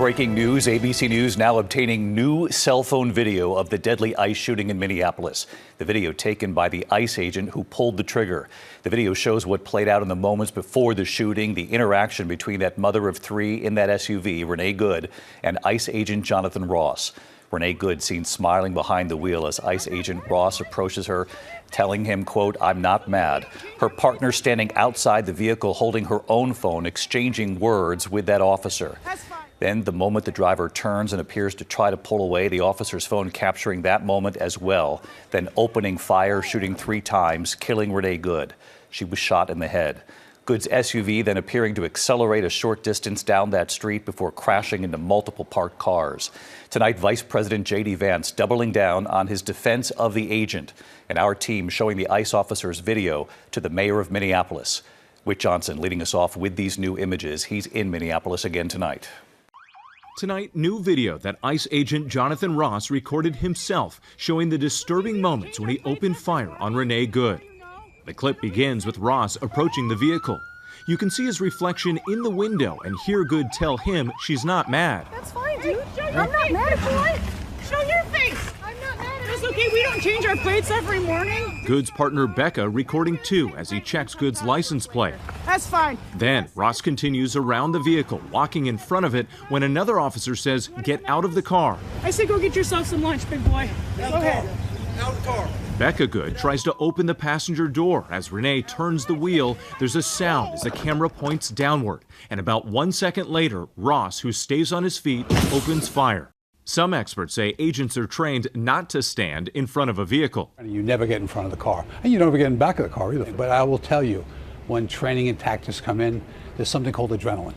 Breaking news, ABC News now obtaining new cell phone video of the deadly ICE shooting in Minneapolis. The video taken by the ICE agent who pulled the trigger. The video shows what played out in the moments before the shooting, the interaction between that mother of three in that SUV, Renee Good, and ICE agent Jonathan Ross. Renee Good seen smiling behind the wheel as ICE agent Ross approaches her, telling him, quote, "I'm not mad." Her partner standing outside the vehicle holding her own phone, exchanging words with that officer. Then the moment the driver turns and appears to try to pull away, the officer's phone capturing that moment as well, then opening fire, shooting 3 times, killing Renee Good. She was shot in the head. Good's SUV then appearing to accelerate a short distance down that street before crashing into multiple parked cars. Tonight, Vice President J.D. Vance doubling down on his defense of the agent, and our team showing the ICE officer's video to the mayor of Minneapolis. Whit Johnson leading us off with these new images. He's in Minneapolis again tonight. Tonight, new video that ICE agent Jonathan Ross recorded himself, showing the disturbing moments when he opened fire on Renee Good. The clip begins with Ross approaching the vehicle. You can see his reflection in the window and hear Good tell him she's not mad. That's fine, dude. I'm not mad at you. Show your face. I'm not mad at you. It's okay. We don't change our plates every morning. Good's partner Becca recording too as he checks Good's license plate. That's fine. Then Ross continues around the vehicle, walking in front of it when another officer says, "Get out of the car." I say go get yourself some lunch, big boy. Go ahead. Out of the car. Becca Good tries to open the passenger door. As Renee turns the wheel, there's a sound as the camera points downward. And about 1 second later, Ross, who stays on his feet, opens fire. Some experts say agents are trained not to stand in front of a vehicle. You never get in front of the car, and you never get in back of the car either. But I will tell you, when training and tactics come in, there's something called adrenaline.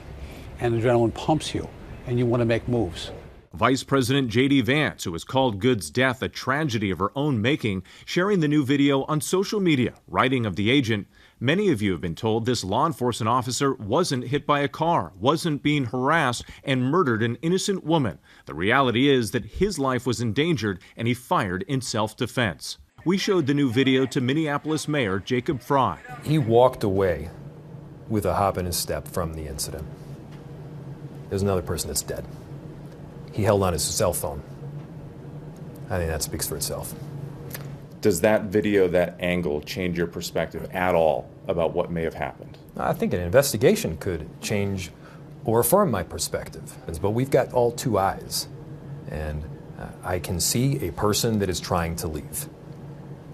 And adrenaline pumps you, and you want to make moves. Vice President J.D. Vance, who has called Good's death a tragedy of her own making, sharing the new video on social media, writing of the agent. Many of you have been told this law enforcement officer wasn't hit by a car, wasn't being harassed, and murdered an innocent woman. The reality is that his life was endangered and he fired in self-defense. We showed the new video to Minneapolis Mayor Jacob Frey. He walked away with a hop in his step from the incident. There's another person that's dead. He held on his cell phone. I think that speaks for itself. Does that video, that angle, change your perspective at all about what may have happened? I think an investigation could change or affirm my perspective. But we've got all 2 eyes. And I can see a person that is trying to leave.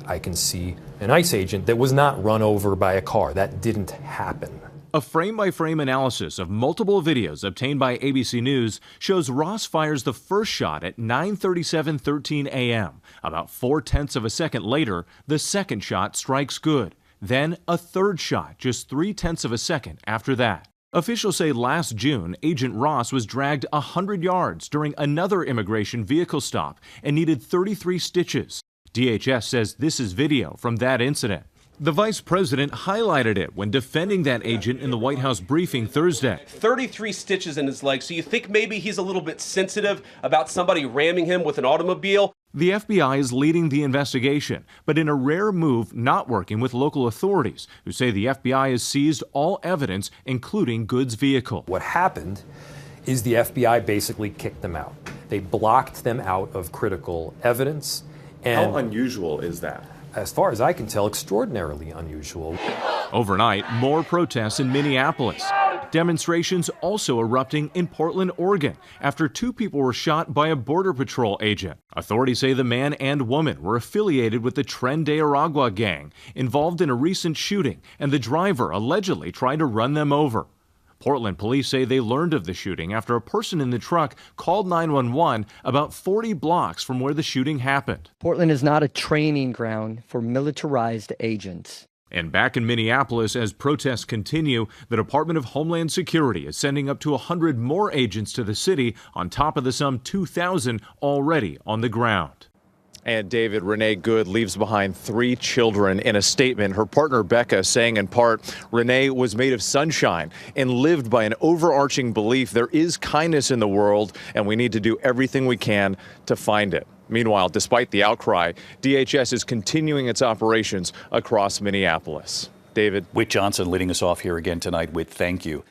I can see an ICE agent that was not run over by a car. That didn't happen. A frame-by-frame analysis of multiple videos obtained by ABC News shows Ross fires the first shot at 9:37:13 a.m. About 0.4 of a second later, the second shot strikes Good. Then a third shot just 0.3 of a second after that. Officials say last June, Agent Ross was dragged 100 yards during another immigration vehicle stop and needed 33 stitches. DHS says this is video from that incident. The vice president highlighted it when defending that agent in the White House briefing Thursday. 33 stitches in his leg, so you think maybe he's a little bit sensitive about somebody ramming him with an automobile? The FBI is leading the investigation, but in a rare move not working with local authorities, who say the FBI has seized all evidence, including Good's vehicle. What happened is the FBI basically kicked them out. They blocked them out of critical evidence. And how unusual is that? As far as I can tell, extraordinarily unusual. Overnight, more protests in Minneapolis. Demonstrations also erupting in Portland, Oregon, after 2 people were shot by a Border Patrol agent. Authorities say the man and woman were affiliated with the Tren de Aragua gang, involved in a recent shooting, and the driver allegedly tried to run them over. Portland police say they learned of the shooting after a person in the truck called 911 about 40 blocks from where the shooting happened. Portland is not a training ground for militarized agents. And back in Minneapolis, as protests continue, the Department of Homeland Security is sending up to 100 more agents to the city on top of the some 2,000 already on the ground. And David, Renee Good leaves behind 3 children. In a statement, her partner Becca saying in part, Renee was made of sunshine and lived by an overarching belief there is kindness in the world and we need to do everything we can to find it. Meanwhile, despite the outcry, DHS is continuing its operations across Minneapolis. David. Whit Johnson leading us off here again tonight with thank you.